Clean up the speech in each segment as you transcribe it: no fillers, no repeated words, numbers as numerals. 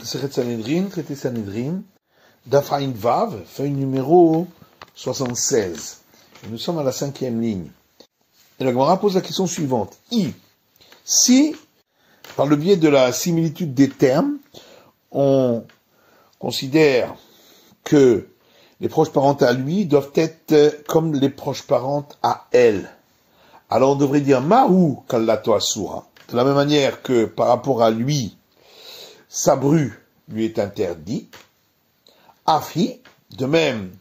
Sechet Sanhedrin, traité Sanhedrin, Daf Ayin Vav, feuille numéro 76. Et nous sommes à la 5e ligne. Et la Gemara pose la question suivante. Si, par le biais de la similitude des termes, on considère que les proches parentes à lui doivent être comme les proches parentes à elle, alors on devrait dire Mahu Kallato Asura. De la même manière que par rapport à lui, sa bru lui est interdite. Afi, de même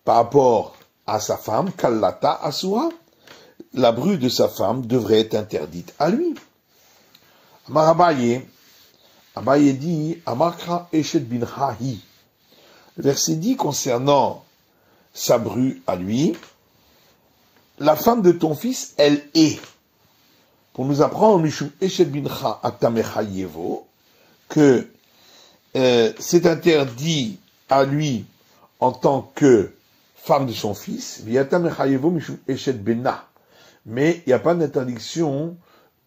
par rapport à sa femme, Kallata Asura, la bru de sa femme devrait être interdite à lui. Amar Abaye dit, Amarkra Eshet Binhahi. Le verset dit concernant sa bru à lui, la femme de ton fils, elle est. Pour nous apprendre, Mishum Eshet Bincha Atamechayevo, que c'est interdit à lui en tant que femme de son fils, mais il n'y a pas d'interdiction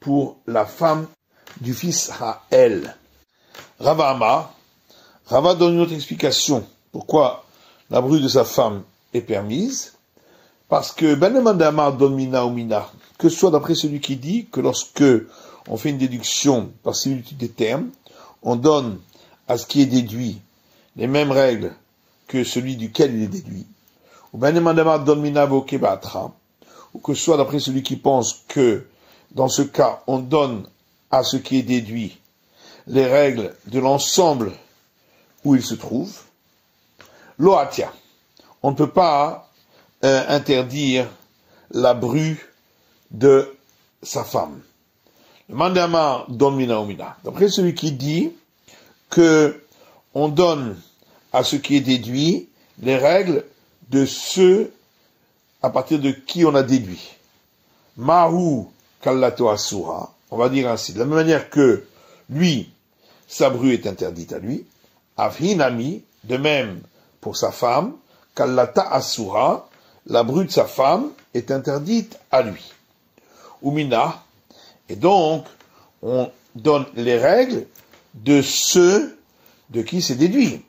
pour la femme du fils à elle. Rava donne une autre explication. Pourquoi la bru de sa femme est permise? Parce que Benemandama donne mina ou mina, que ce soit d'après celui qui dit que lorsque on fait une déduction par similitude des termes, on donne à ce qui est déduit les mêmes règles que celui duquel il est déduit. Ou Benemandama donne mina vokebatra, ou que ce soit d'après celui qui pense que dans ce cas, on donne à ce qui est déduit les règles de l'ensemble où il se trouve. Loatia, on ne peut pas interdire la bru de sa femme. Le mandama donne mina ou mina. D'après celui qui dit que on donne à ce qui est déduit les règles de ceux à partir de qui on a déduit. Mahu kallato asura, on va dire ainsi, de la même manière que lui, sa bru est interdite à lui, afhinami, de même pour sa femme, kallata asura, la bru de sa femme est interdite à lui. Umina, et donc, on donne les règles de ceux de qui c'est déduit.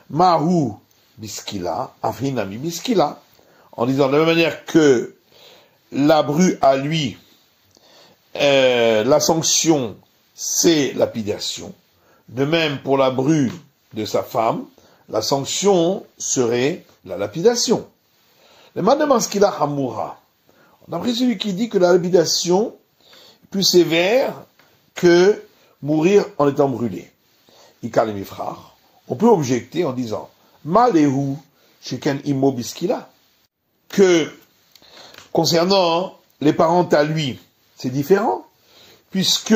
Mahu biskila, afhinami biskila, en disant de la même manière que la bru à lui, la sanction, c'est lapidation. De même pour la bru de sa femme, la sanction serait la lapidation. Le Madamaskila Hamoura, d'après celui qui dit que la lapidation est plus sévère que mourir en étant brûlé. Ikalemifrar, on peut objecter en disant Malehu Sheken Imo Biskila, que concernant les parents à lui, c'est différent, puisque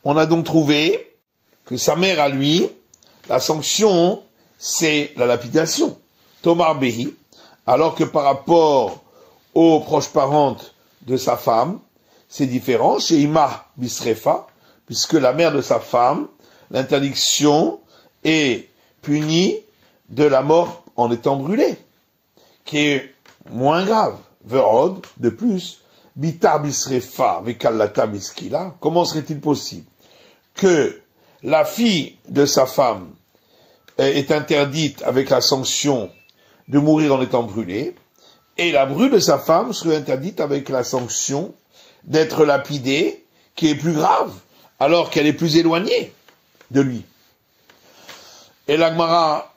on a donc trouvé que sa mère à lui, la sanction, c'est la lapidation. Tomar Behi, alors que par rapport aux proches parentes de sa femme, c'est différent. Chez Ima Bisrefa, puisque la mère de sa femme, l'interdiction est punie de la mort en étant brûlée, qui est moins grave. Verod, de plus, Bita Bisrefa Vekallata Biskila, comment serait-il possible que la fille de sa femme est interdite avec la sanction de mourir en étant brûlée, et la bru de sa femme serait interdite avec la sanction d'être lapidée, qui est plus grave, alors qu'elle est plus éloignée de lui. Et la Gemara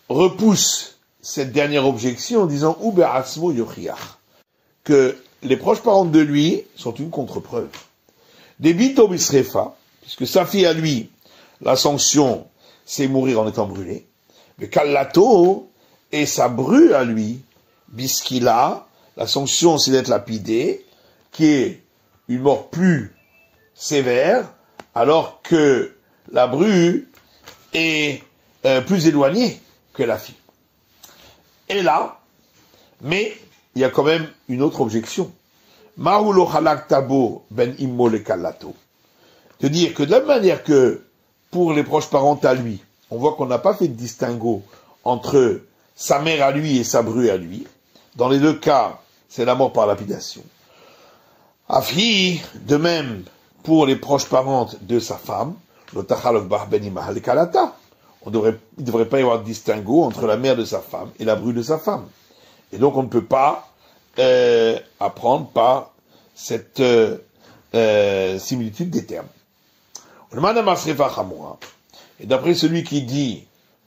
repousse cette dernière objection en disant « Ube asmo yochiach » que les proches parents de lui sont une contre-preuve. Debito bisrefa, puisque sa fille à lui, la sanction, c'est mourir en étant brûlé. Mais kallato, et sa bru à lui, biskila, la sanction, c'est d'être lapidé, qui est une mort plus sévère, alors que la bru est plus éloignée que la fille. Et là, mais il y a quand même une autre objection. Mahulo halak tabo ben immo le kallato. De dire que de la même manière que pour les proches parents à lui, on voit qu'on n'a pas fait de distinguo entre sa mère à lui et sa bru à lui. Dans les deux cas, c'est la mort par lapidation. Afri, de même pour les proches parentes de sa femme, il ne devrait pas y avoir de distinguo entre la mère de sa femme et la bru de sa femme. Et donc on ne peut pas apprendre par cette similitude des termes. Et d'après celui qui dit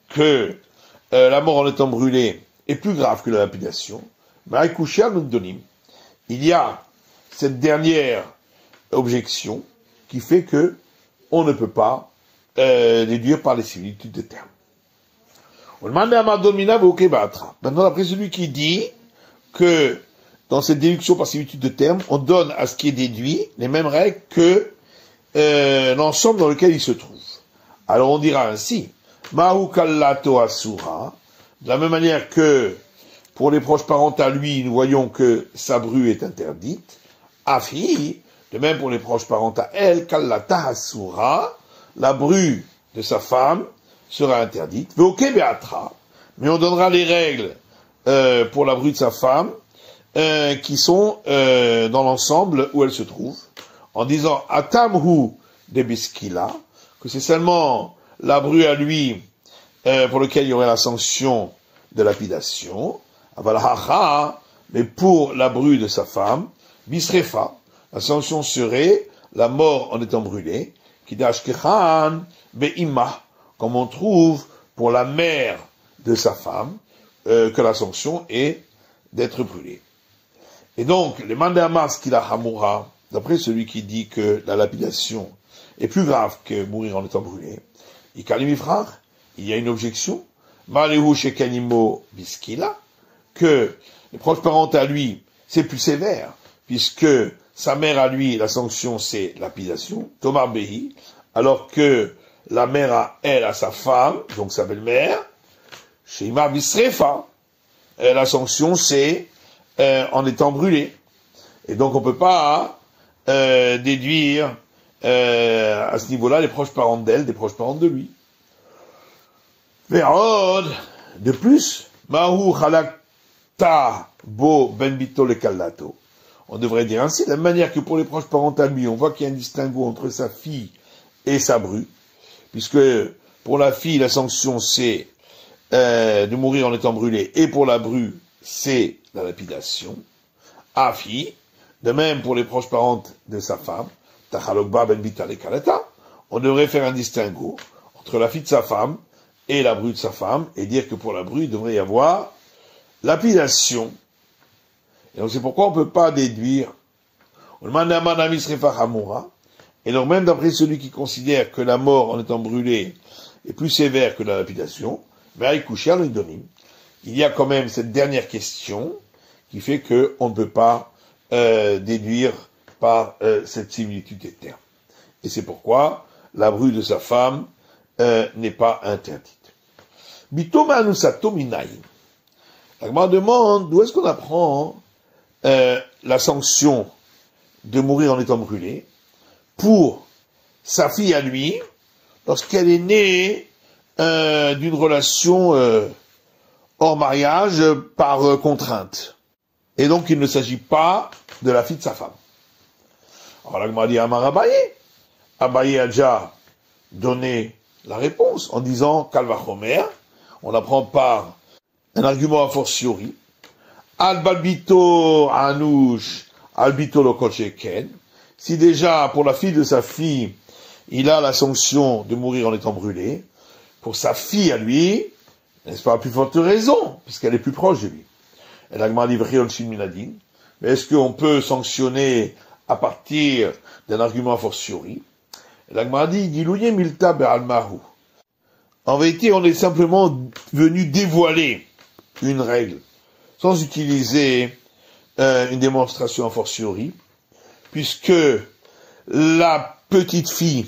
que la mort en étant brûlée est plus grave que la lapidation, il y a cette dernière objection qui fait que on ne peut pas déduire par les similitudes des termes. Maintenant, d'après celui qui dit que dans cette déduction par similitude de termes, on donne à ce qui est déduit les mêmes règles que l'ensemble dans lequel il se trouve. Alors on dira ainsi, Mahu kallato asura, de la même manière que pour les proches parents à lui, nous voyons que sa bru est interdite, afi, de même pour les proches parents à elle, kallata asura, la bru de sa femme sera interdite, mais on donnera les règles pour la bru de sa femme qui sont dans l'ensemble où elle se trouve, en disant atamhu de biskila, que c'est seulement la bru à lui pour lequel il y aurait la sanction de lapidation, mais pour la bru de sa femme, bisrefa, la sanction serait la mort en étant brûlée, kidashkechan be'imah, comme on trouve pour la mère de sa femme, que la sanction est d'être brûlée. Et donc, les mandamas qu'il a hamoura, d'après celui qui dit que la lapidation est plus grave que mourir en étant brûlé, il y a une objection, Malehu shekanimo biskila, que les proches parents à lui, c'est plus sévère, puisque sa mère à lui, la sanction c'est lapidation, Tomar Behi, alors que la mère à elle, à sa femme, donc sa belle-mère, Sheima Bisrefa, la sanction c'est en étant brûlé. Et donc on peut pas déduire à ce niveau-là les proches parents d'elle, des proches parents de lui. De plus, Mahu Khalakta Bo Ben Bito le Kallato. On devrait dire ainsi, de la même manière que pour les proches parents à lui, on voit qu'il y a un distinguo entre sa fille et sa bru, puisque pour la fille, la sanction c'est de mourir en étant brûlée, et pour la bru, c'est la lapidation. Afi, de même pour les proches parents de sa femme, Tachalokba Ben Bita le Kalata, on devrait faire un distinguo entre la fille de sa femme et la bru de sa femme, et dire que pour la bru, il devrait y avoir lapidation. Et donc c'est pourquoi on ne peut pas déduire. Et donc même d'après celui qui considère que la mort en étant brûlée est plus sévère que la lapidation, il y a quand même cette dernière question qui fait qu'on ne peut pas déduire par cette similitude des termes. Et c'est pourquoi la bru de sa femme n'est pas interdite. La Gemara demande d'où est-ce qu'on apprend la sanction de mourir en étant brûlé pour sa fille à lui lorsqu'elle est née d'une relation hors mariage par contrainte. Et donc il ne s'agit pas de la fille de sa femme. Alors la Gemara dit Amar Abaye. Abaye a déjà donné la réponse en disant Kalvachomer, on apprend par un argument a fortiori. Al-Balbito Anouch, Al-Bito Lokocheken. Si déjà, pour la fille de sa fille, il a la sanction de mourir en étant brûlé, pour sa fille à lui, n'est-ce pas, à plus forte raison, puisqu'elle est plus proche de lui. Et la Gemara dit Minadin. Mais est-ce qu'on peut sanctionner à partir d'un argument a fortiori? Et la Gemara dit Gilouye Milta Be'almahu. En vérité, on est simplement venu dévoiler une règle, sans utiliser une démonstration a fortiori, puisque la petite fille,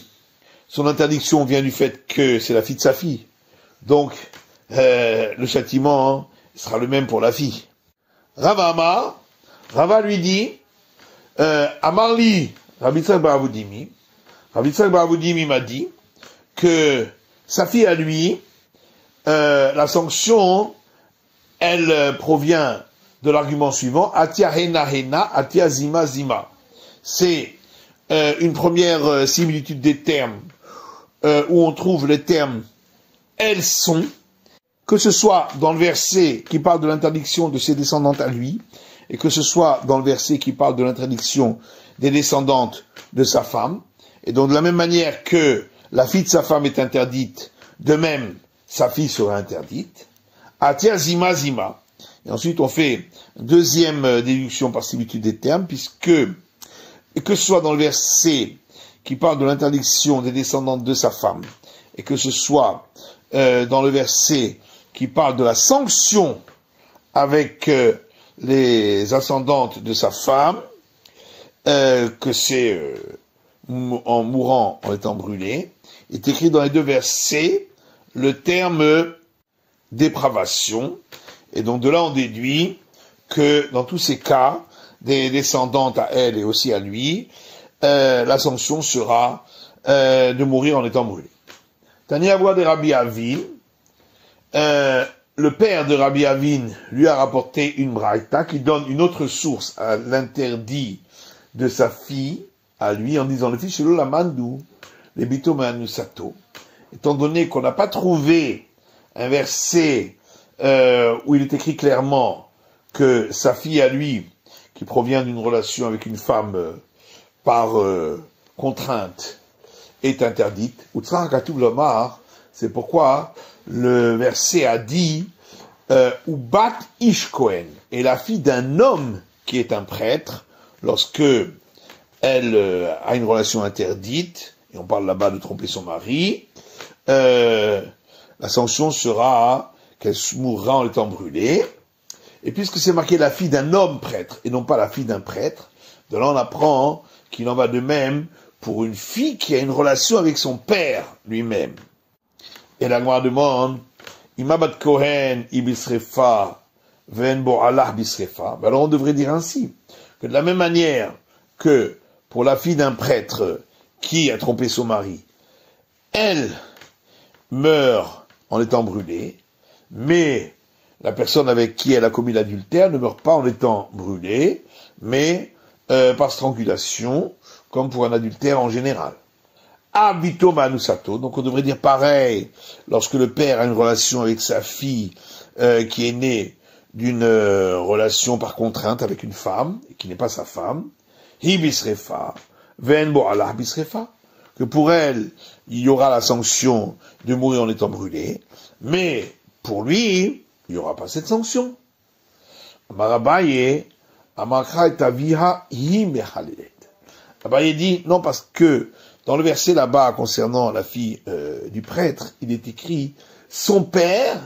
son interdiction vient du fait que c'est la fille de sa fille. Donc, le châtiment sera le même pour la fille. Rava lui dit, Amarli, Rabbi Yitzhak bar Avodimi m'a dit que sa fille à lui, la sanction, elle provient de l'argument suivant, Atia hena hena, Atia zima zima. C'est une première similitude des termes où on trouve les termes « elles sont », que ce soit dans le verset qui parle de l'interdiction de ses descendantes à lui, et que ce soit dans le verset qui parle de l'interdiction des descendantes de sa femme. Et donc de la même manière que la fille de sa femme est interdite, de même sa fille sera interdite. Atia zima zima. Et ensuite on fait une deuxième déduction par similitude des termes, puisque que ce soit dans le verset qui parle de l'interdiction des descendantes de sa femme, et que ce soit dans le verset qui parle de la sanction avec les ascendantes de sa femme, que c'est en mourant, en étant brûlé, est écrit dans les deux versets le terme dépravation. Et donc de là on déduit que dans tous ces cas, des descendantes à elle et aussi à lui, la sanction sera de mourir en étant brûlé. Tania voix de Rabbi Avin, le père de Rabbi Avin lui a rapporté une braïta qui donne une autre source à l'interdit de sa fille, à lui, en disant le fils de la mandou, les bito manusato. Étant donné qu'on n'a pas trouvé un verset où il est écrit clairement que sa fille à lui, qui provient d'une relation avec une femme par contrainte, est interdite, c'est pourquoi le verset a dit Ubat Ish Kohen, et la fille d'un homme qui est un prêtre, lorsque elle a une relation interdite, et on parle là-bas de tromper son mari, la sanction sera qu'elle mourra en étant brûlée. Et puisque c'est marqué la fille d'un homme prêtre, et non pas la fille d'un prêtre, de là on apprend qu'il en va de même pour une fille qui a une relation avec son père lui-même. Et la Gemara demande, Imabat Kohen ibisrefa ven bo Allah bisrefa. Alors on devrait dire ainsi, que de la même manière que pour la fille d'un prêtre qui a trompé son mari, elle meurt en étant brûlée, mais la personne avec qui elle a commis l'adultère ne meurt pas en étant brûlée, mais par strangulation, comme pour un adultère en général. Abito manusato, donc on devrait dire pareil, lorsque le père a une relation avec sa fille qui est née d'une relation par contrainte avec une femme, et qui n'est pas sa femme, hi bisrefa, ven bo Allah bisrefa, que pour elle, il y aura la sanction de mourir en étant brûlé, mais pour lui, il n'y aura pas cette sanction. Amarabaye, Amakra et Aviha hi mechalelet. Abaye dit, non, parce que dans le verset là-bas concernant la fille du prêtre, il est écrit, son père,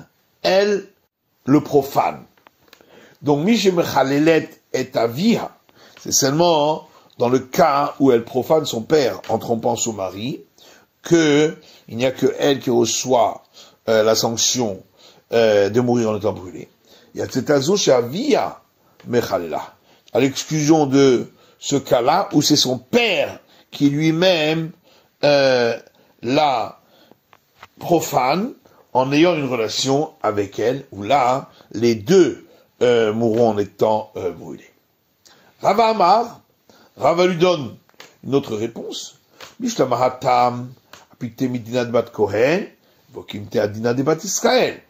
elle, le profane. Donc, Mishe mechalelet et Aviha, c'est seulement dans le cas où elle profane son père en trompant son mari, que il n'y a que elle qui reçoit la sanction de mourir en étant brûlée. Il y a cet azo chez Avia mechalela, à l'exclusion de ce cas-là où c'est son père qui lui-même la profane en ayant une relation avec elle, où là, les deux mourront en étant brûlés. Rava Amar, Rava lui donne une autre réponse. Mishla Mahatam, apite midina de bat Kohen, vokimte adina de bat Israël.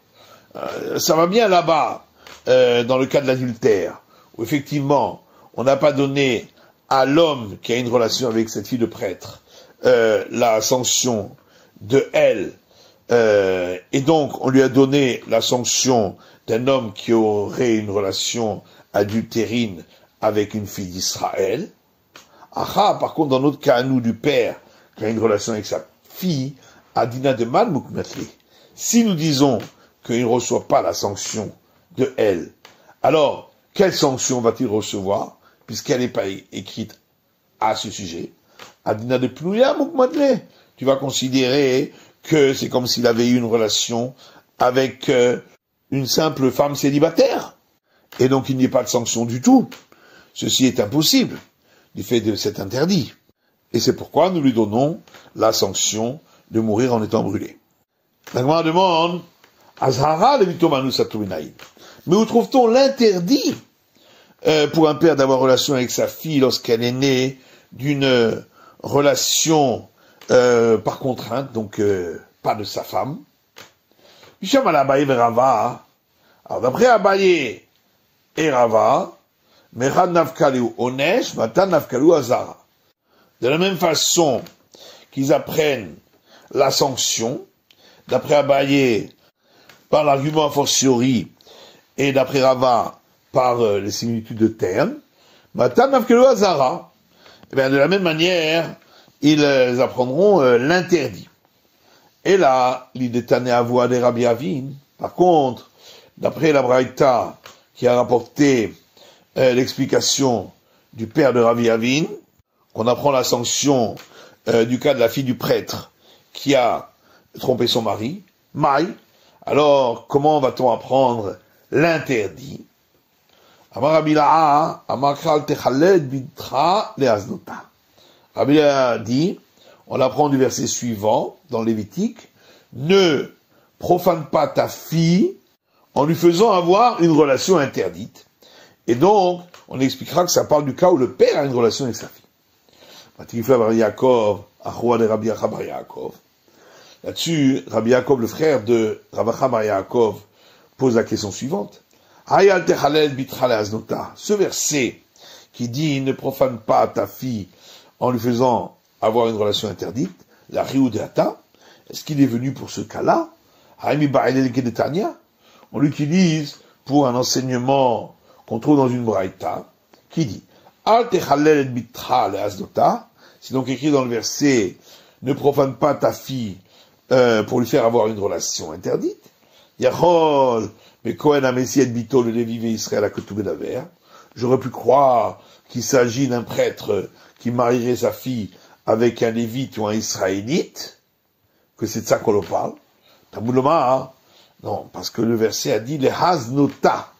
Ça va bien là-bas, dans le cas de l'adultère, où effectivement, on n'a pas donné à l'homme qui a une relation avec cette fille de prêtre la sanction de elle, et donc on lui a donné la sanction d'un homme qui aurait une relation adultérine avec une fille d'Israël. Aha, par contre, dans notre cas, à nous, du père, qui a une relation avec sa fille, Adina de Malmoukmetli, si nous disons qu'il ne reçoit pas la sanction de elle, alors, quelle sanction va-t-il recevoir, puisqu'elle n'est pas écrite à ce sujet? Adina de Plouya Moukmetli, tu vas considérer que c'est comme s'il avait eu une relation avec une simple femme célibataire, et donc il n'y a pas de sanction du tout. Ceci est impossible, du fait de cet interdit. Et c'est pourquoi nous lui donnons la sanction de mourir en étant brûlé. La Gemara demande, Azhara le mitomanu satuinaïd. Mais où trouve-t-on l'interdit pour un père d'avoir relation avec sa fille lorsqu'elle est née d'une relation par contrainte, donc pas de sa femme. Misham al Abaye et Rava. Alors d'après Abaye et Rava, Mechad Nafkalu Onesh, Matan Nafkalu Azara. De la même façon qu'ils apprennent la sanction, d'après Abaye, par l'argument a fortiori, et d'après Rava, par les similitudes de termes, Matan Nafkalu Azara. Et bien de la même manière, ils apprendront l'interdit. Et là, l'idée tannée à voix des Rabbi Avin. Par contre, d'après la Braïta, qui a rapporté l'explication du père de Rabbi Avin, qu'on apprend la sanction du cas de la fille du prêtre qui a trompé son mari, Maï, alors comment va-t-on apprendre l'interdit? Amar Rabbi La'a, Amar Kral Techaled Bitra Leaznota. Rabbi La'a dit, on l'apprend du verset suivant, dans Lévitique, ne profane pas ta fille en lui faisant avoir une relation interdite. Et donc, on expliquera que ça parle du cas où le père a une relation avec sa fille. Là-dessus, Rabbi Yaakov, le frère de Ravacha Bar Yaakov, pose la question suivante. Ce verset qui dit ne profane pas ta fille en lui faisant avoir une relation interdite, la riudeata, est-ce qu'il est venu pour ce cas-là? On l'utilise pour un enseignement qu'on trouve dans une braïta, qui dit, c'est donc écrit dans le verset, ne profane pas ta fille pour lui faire avoir une relation interdite. Yachol, mais Kohen a Messie et Bito, le Lévi Israël a Ketubé d'Aver. J'aurais pu croire qu'il s'agit d'un prêtre qui marierait sa fille avec un Lévite ou un Israélite, que c'est de ça qu'on le parle. Tabouloma, hein? Non, parce que le verset a dit les haznota,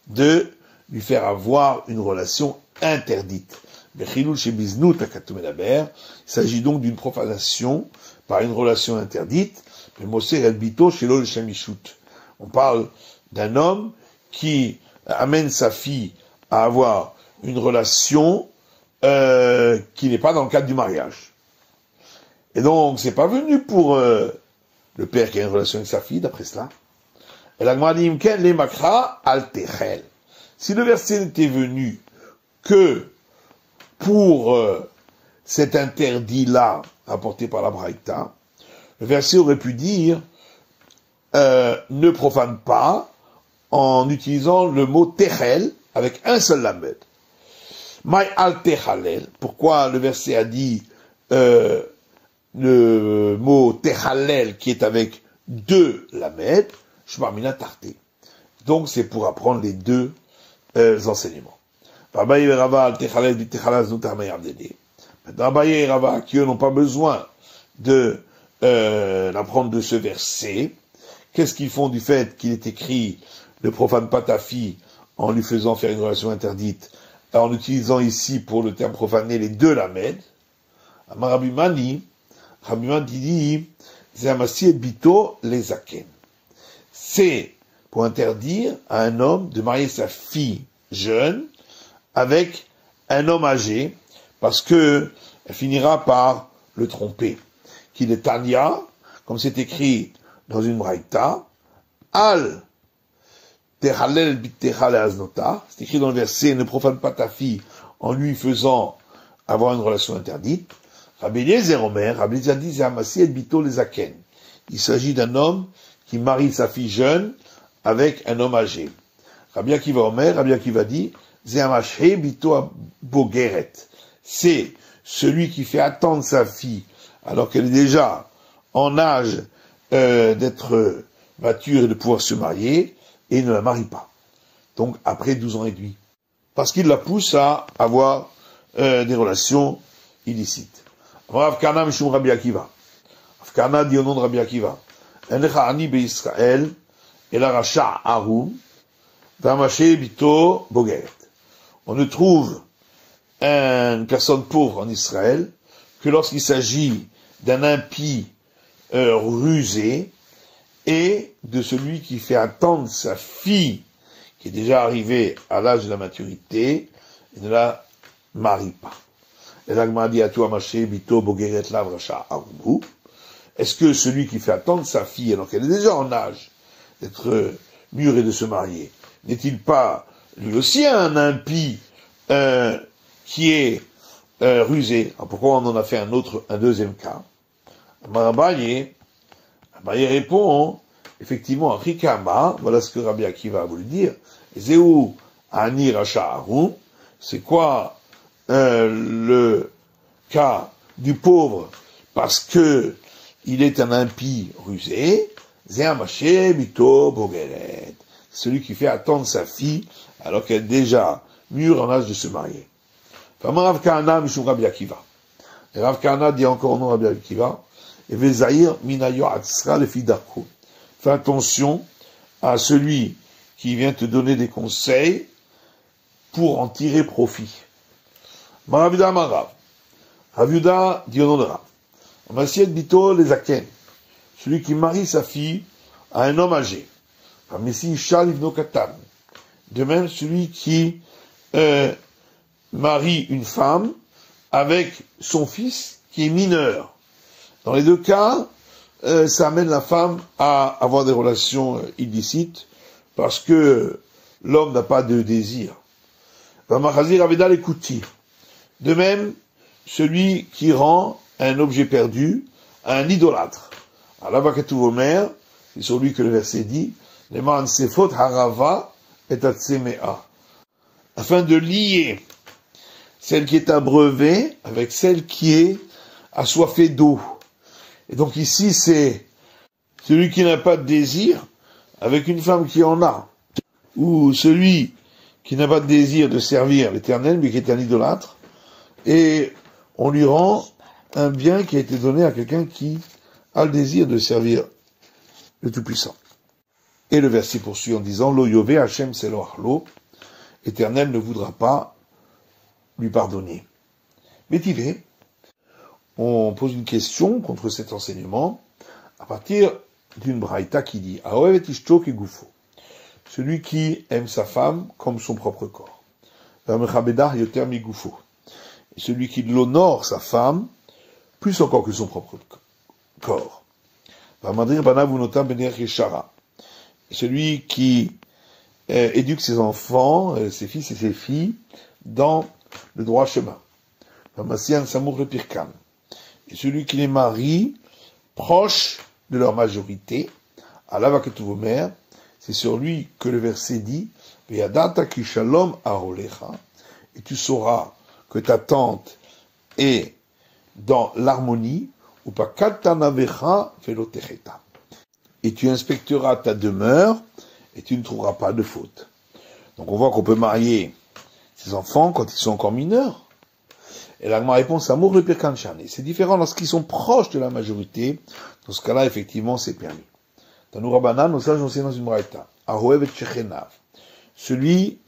de lui faire avoir une relation interdite. Il s'agit donc d'une profanation par une relation interdite. On parle d'un homme qui amène sa fille à avoir une relation qui n'est pas dans le cadre du mariage. Et donc, c'est pas venu pour le père qui a une relation avec sa fille, d'après cela. Et la Gemara dit, si le verset n'était venu que pour cet interdit-là, apporté par la Braïta, le verset aurait pu dire, ne profane pas, en utilisant le mot techel, avec un seul lamed. Maï al techalel. Pourquoi le verset a dit le mot techalel qui est avec deux lamed, shmarmina tarté. Donc c'est pour apprendre les deux enseignements. Abaye et Rava qui eux n'ont pas besoin de l'apprendre de ce verset. Qu'est-ce qu'ils font du fait qu'il est écrit ne profane pas ta fille en lui faisant faire une relation interdite, en utilisant ici pour le terme profané les deux lamed. Rabbi Mani dit Zéamassi et Bito les Aken. C'est pour interdire à un homme de marier sa fille jeune avec un homme âgé, parce que elle finira par le tromper. Qu'il est Tanya, comme c'est écrit dans une braïta, Al Techalel Bittechal Aznota, c'est écrit dans le verset, ne profane pas ta fille en lui faisant avoir une relation interdite. Rabbi Eliezer Omer, Rabbi Eliezer dit Zéamassi et Bito les Aken. Il s'agit d'un homme qui marie sa fille jeune avec un homme âgé. Rabbi Akiva Omer, Rabbi Akiva dit Zéamashe Bito Bogeret. C'est celui qui fait attendre sa fille alors qu'elle est déjà en âge d'être mature et de pouvoir se marier, et ne la marie pas. Donc après 12 ans et demi. Parce qu'il la pousse à avoir des relations illicites. Afkana Mishum Rabbi Akiva. Afkana dit au nom de Rabbi Akiva. Enecha ani be'Israël, el aracha arum, v'amaché bito bogeret. On ne trouve une personne pauvre en Israël que lorsqu'il s'agit d'un impie rusé et de celui qui fait attendre sa fille qui est déjà arrivée à l'âge de la maturité et ne la marie pas. Et l'Agma dit à toi, Maché, Bito, Bogeret, Lavracha, Arumbu. Est-ce que celui qui fait attendre sa fille, alors qu'elle est déjà en âge d'être mûre et de se marier, n'est-il pas lui aussi un impie qui est rusé? Alors pourquoi on en a fait un deuxième cas? Abaye répond, effectivement, Rikama, voilà ce que Rabbi Akiva a voulu dire, Zéou Ani Racha Arum, c'est quoi le cas du pauvre parce que il est un impie rusé, Zéamaché Bito Bogeret, celui qui fait attendre sa fille alors qu'elle est déjà mûre en âge de se marier. Fama Rav Kahana Mishum Rabbi Akiva. Et Rav Kahana dit encore au nom Rabbi Akiva, et Vezaïr Minayo Atzra le Fidarko. Fais attention à celui qui vient te donner des conseils pour en tirer profit. Maravida Marav. Raviuda dit au nom de Rav. Massiet Bito les Aken. Celui qui marie sa fille à un homme âgé. Messi Shal Ibn Katan. De même, celui qui marie une femme avec son fils qui est mineur. Dans les deux cas, ça amène la femme à avoir des relations illicites parce que l'homme n'a pas de désir. De même, celui qui rend un objet perdu à un idolâtre. Alors, c'est sur lui que le verset dit, afin de lier celle qui est abreuvée avec celle qui est assoiffée d'eau. Et donc ici, c'est celui qui n'a pas de désir avec une femme qui en a, ou celui qui n'a pas de désir de servir l'Éternel, mais qui est un idolâtre, et on lui rend un bien qui a été donné à quelqu'un qui a le désir de servir le Tout-Puissant. Et le verset poursuit en disant, Lo Yové Hachem Selo Achlo, Éternel ne voudra pas lui pardonner. Métivé, on pose une question contre cet enseignement à partir d'une braïta qui dit Aoevet Ishto Kegoufo, celui qui aime sa femme comme son propre corps. Vamechabedar Yoter Migoufo, celui qui l'honore sa femme plus encore que son propre corps. Vamadrir Banav Unota Bener Yeshara, celui qui éduque ses enfants, ses fils et ses filles dans le droit chemin. Vamasian Samour le Pirkan, et celui qui les marie proche de leur majorité, Alavaketuvomer, c'est sur lui que le verset dit, Ve'yadata ki shalom arolecha, et tu sauras que ta tante est dans l'harmonie, ou pas katanavecha velotecheta. Et tu inspecteras ta demeure, et tu ne trouveras pas de faute. Donc on voit qu'on peut marier ses enfants quand ils sont encore mineurs. Et la réponse, amour le pirkan shani. C'est différent lorsqu'ils sont proches de la majorité. Dans ce cas-là, effectivement, c'est permis. Tanou Rabbanan, nos sages enseignent dans une braïta. Ahoev et shechenav. Celui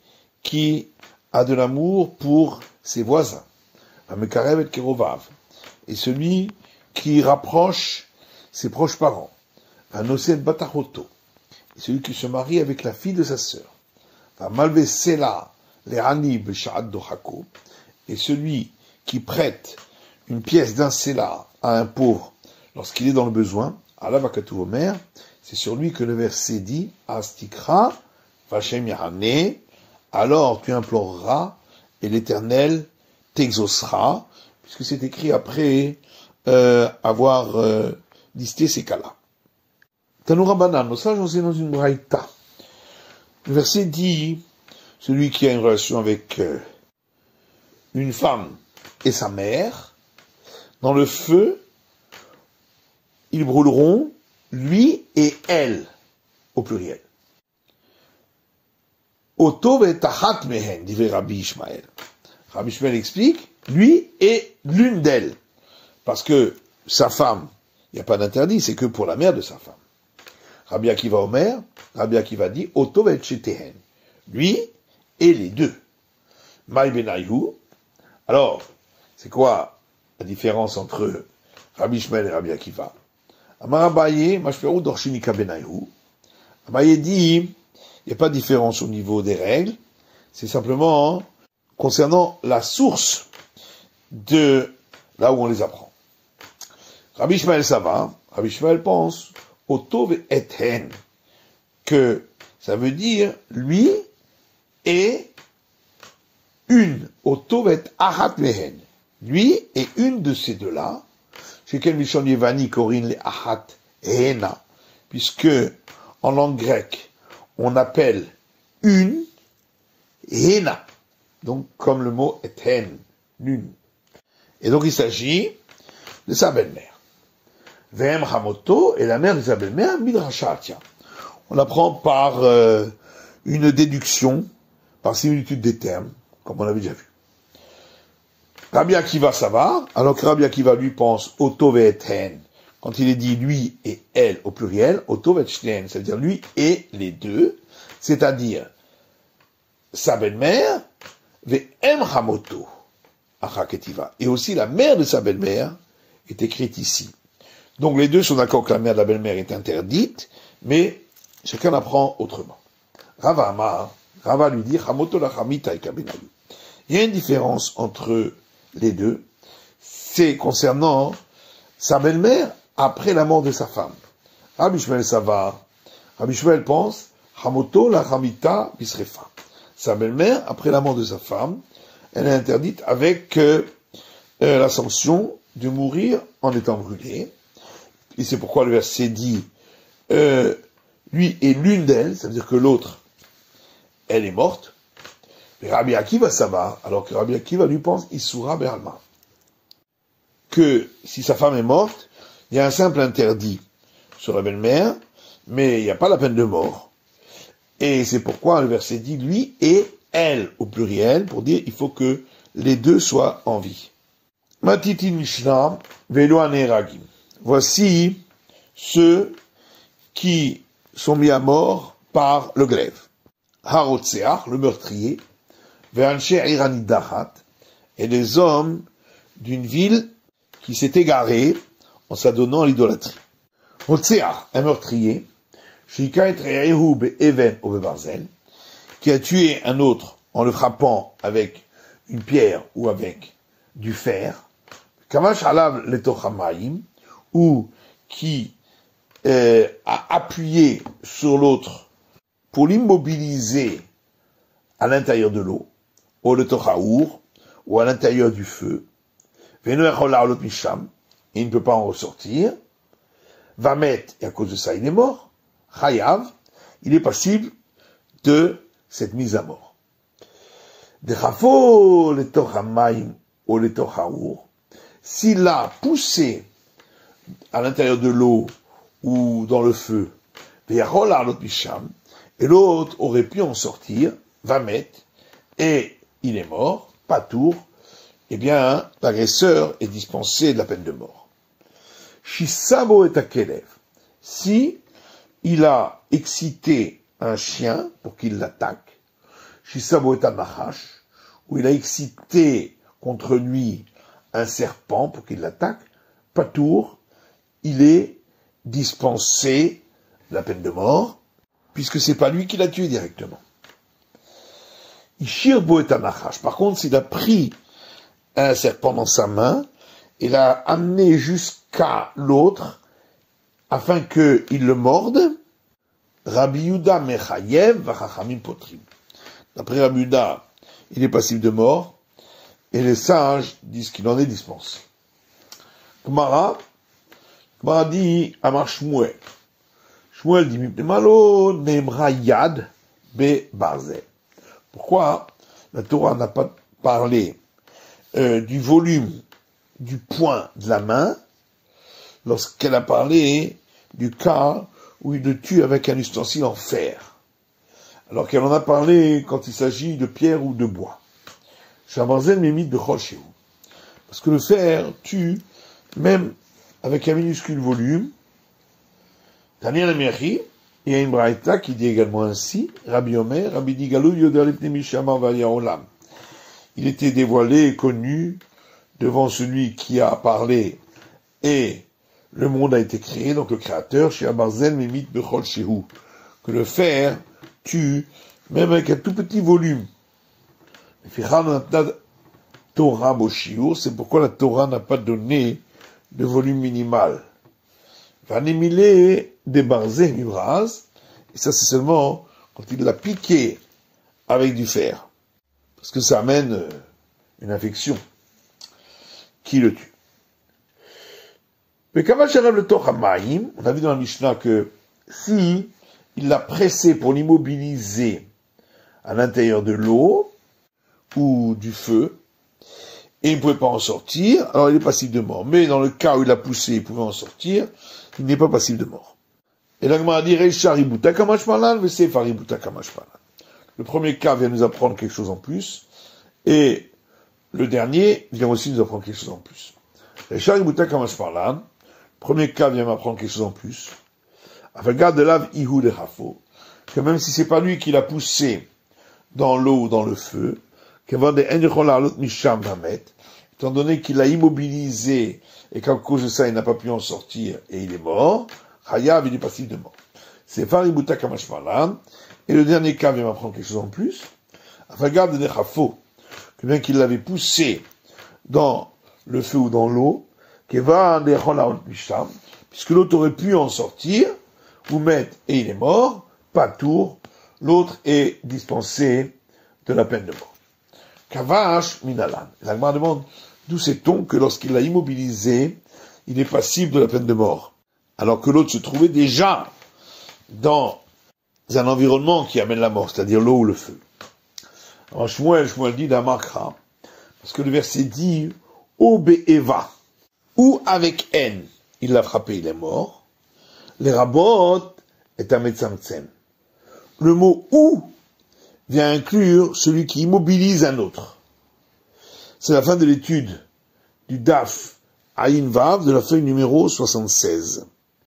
qui a de l'amour pour ses voisins. Amekarev et kerovav. Et celui qui rapproche ses proches parents. Anosé bataroto. Et celui qui se marie avec la fille de sa sœur. Malve sela le hani b'sha'at dohako. Et celui qui prête une pièce d'un séla à un pauvre lorsqu'il est dans le besoin, Alavakatuvomer, c'est sur lui que le verset dit, Astikra, Vashem Yahane, alors tu imploreras et l'Éternel t'exaucera, puisque c'est écrit après avoir listé ces cas-là. Tanoura Banan, ça j'en sais dans une braïta. Le verset dit, celui qui a une relation avec une femme et sa mère, dans le feu, ils brûleront lui et elle, au pluriel. Oto vetahat mehen, dit Rabbi Ishmael. Rabbi Ishmael explique, lui et l'une d'elles. Parce que sa femme, il n'y a pas d'interdit, c'est que pour la mère de sa femme. Rabbi Akiva Omer, Rabbi Akiva dit, Oto vetchetehen. Lui et les deux. Maï benayhu. Alors, c'est quoi la différence entre Rabbi Ishmael et Rabbi Akiva? Amar Abaye, Mashperu Dorshinika benayhu. Abaye dit, il n'y a pas de différence au niveau des règles, c'est simplement concernant la source de là où on les apprend. Rabbi Ishmael Sava, Rabbi Ishmael pense au Tov et Hen, que ça veut dire lui et une, au Tov et Ahat Mehen, lui et une de ces deux-là, chez quel Mishon Yevani Corinne les Ahat et Hena, puisque en langue grecque, on appelle une Hena, donc comme le mot est Hen, l'une. Et donc il s'agit de sa belle-mère. Vehem Hamoto est la mère de sa belle-mère, Midrashatia. On l'apprend par une déduction, par similitude des termes, comme on l'avait déjà vu. Rabbi Akiva Savar, alors que Rabbi Akiva lui pense au Tov et Hen, quand il est dit lui et elle au pluriel, au Tov et Shnen, c'est-à-dire lui et les deux, c'est-à-dire sa belle-mère, Vehem Hamoto. Et aussi la mère de sa belle-mère est écrite ici. Donc les deux sont d'accord que la mère de la belle-mère est interdite, mais chacun apprend autrement. Rava Amar, Rava lui dit, il y a une différence entre les deux, c'est concernant sa belle-mère après la mort de sa femme. Rabbi Ishmael Sava, Rabbi Ishmael pense, Hamoto la Hamita bisrefa. Sa belle-mère, après la mort de sa femme, elle est interdite avec la sanction de mourir en étant brûlée. Et c'est pourquoi le verset dit, lui est l'une d'elles, ça veut dire que l'autre, elle est morte. Mais Rabbi Akiva Sava, alors que Rabbi Akiva lui pense, Isura Be'alma, que si sa femme est morte, il y a un simple interdit sur la belle-mère, mais il n'y a pas la peine de mort. Et c'est pourquoi le verset dit, lui et elle, au pluriel, pour dire, il faut que les deux soient en vie. Matiti Mishnah, Velo Aneragim. Voici ceux qui sont mis à mort par le glaive. Harotseach, le meurtrier, Ve'anshe Iranidahat, et les hommes d'une ville qui s'est égarée en s'adonnant à l'idolâtrie. Hotseach, un meurtrier, Shika et Re'ehu be'even ou be'barzel, qui a tué un autre en le frappant avec une pierre ou avec du fer, Kamash alav letochamayim, ou qui a appuyé sur l'autre pour l'immobiliser à l'intérieur de l'eau, ou le tochaour, ou à l'intérieur du feu, et il ne peut pas en ressortir, Vamet, et à cause de ça il est mort, Chayav, il est passible de cette mise à mort. Dechafo le tochamayim, ou le tochaour, s'il l'a poussé à l'intérieur de l'eau ou dans le feu, et l'autre aurait pu en sortir, va mettre, et il est mort, pas tour, eh bien, l'agresseur est dispensé de la peine de mort. Shisabo et akelev, si il a excité un chien pour qu'il l'attaque, Shisabo et amachash, où il a excité contre lui un serpent pour qu'il l'attaque, pas tour, il est dispensé de la peine de mort, puisque c'est pas lui qui l'a tué directement. Ishirbo et amachash. Par contre, s'il a pris un serpent dans sa main et l'a amené jusqu'à l'autre afin qu'il le morde, Rabbi Yuda mechayev vachachamim potrim. D'après Rabbi Yuda, il est passible de mort et les sages disent qu'il en est dispensé. Gemara dit Amar Shmuel. Shmuel dit Mipnemalo Nemra Yad Be Barzel. Pourquoi la Torah n'a pas parlé du volume du poing de la main lorsqu'elle a parlé du cas où il le tue avec un ustensile en fer, alors qu'elle en a parlé quand il s'agit de pierre ou de bois. Shabarzel Memit Bechol Shehu. Parce que le fer tue même avec un minuscule volume. Daniel Amirchi, il y a une braïta qui dit également ainsi, Rabbi Omer, Rabbi Digalou Yodel Ipnemi Shama Valia Olam. Il était dévoilé et connu devant celui qui a parlé et le monde a été créé, donc le créateur, chez Abarzel Memit Bechol Shehu, que le fer tue même avec un tout petit volume. Torah Boshiur, c'est pourquoi la Torah n'a pas donné de volume minimal. Vanemile des barzeh mibraz, et ça c'est seulement quand il l'a piqué avec du fer. Parce que ça amène une infection qui le tue. Mais Kavacharem le Torah Maïm, on a vu dans la Mishnah que si il l'a pressé pour l'immobiliser à l'intérieur de l'eau ou du feu, et il ne pouvait pas en sortir, alors il est passible de mort. Mais dans le cas où il l'a poussé, il pouvait en sortir, il n'est pas passible de mort. Et la Gemara dit, Reishaributa kamashmalan, mais c'est Faributa kamashmalan. Le premier cas vient nous apprendre quelque chose en plus, et le dernier vient aussi nous apprendre quelque chose en plus. Reishaributa kamashmalan, le premier cas vient m'apprendre quelque chose en plus. Afin de lave ihu de rafo, que même si c'est pas lui qui l'a poussé dans l'eau ou dans le feu, étant donné qu'il l'a immobilisé et qu'à cause de ça il n'a pas pu en sortir et il est mort, Chayav, il est passible de mort. C'est Faributa Kamashmalan, et le dernier cas vient m'apprendre quelque chose en plus, afin de Nechafo, que bien qu'il l'avait poussé dans le feu ou dans l'eau, puisque l'autre aurait pu en sortir, ou mettre et il est mort, pas tour, l'autre est dispensé de la peine de mort. Kavash minalan. La Gemara demande d'où sait-on que lorsqu'il l'a immobilisé, il est passible de la peine de mort, alors que l'autre se trouvait déjà dans un environnement qui amène la mort, c'est-à-dire l'eau ou le feu. Alors Shmuel dit d'Amakra, parce que le verset dit O be'eva, ou avec haine, il l'a frappé, il est mort. Les rabot est un metzamtzem. Le mot ou vient inclure celui qui immobilise un autre. C'est la fin de l'étude du Daf Ayin Vav de la feuille numéro 76.